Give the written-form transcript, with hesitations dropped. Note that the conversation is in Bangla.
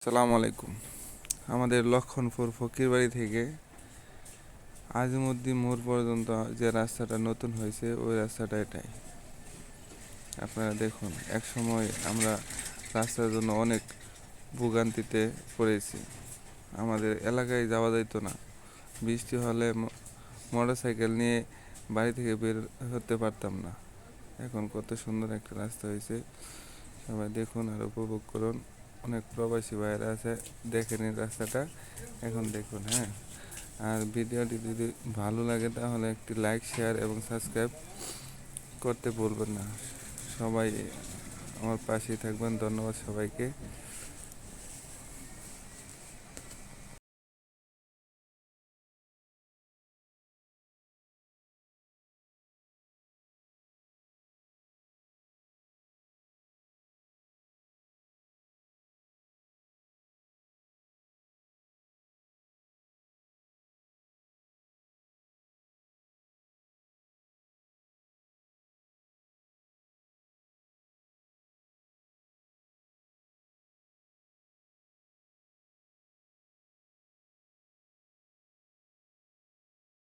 সালাম আলাইকুম। আমাদের লক্ষণপুর ফকিরবাড়ি থেকে আজিমুদ্দিন মোড় পর্যন্ত যে রাস্তাটা নতুন হয়েছে ওই রাস্তাটা এটাই। আপনারা দেখুন, এক সময় আমরা রাস্তার জন্য অনেক ভোগান্তিতে পড়েছি। আমাদের এলাকায় যাওয়া যেত না। বৃষ্টি হলে মোটরসাইকেল নিয়ে বাড়ি থেকে বের হতে পারতাম না। এখন কত সুন্দর একটা রাস্তা হয়েছে, সবাই দেখুন আর উপভোগ করুন। অনেক প্রবাসী ভাইয়েরা আছে, দেখে নিন রাস্তাটা। এখন দেখুন, হ্যাঁ। আর ভিডিওটি যদি ভালো লাগে তাহলে একটি লাইক, শেয়ার এবং সাবস্ক্রাইব করতে ভুলবেন না। সবাই আমার পাশেই থাকবেন। ধন্যবাদ সবাইকে।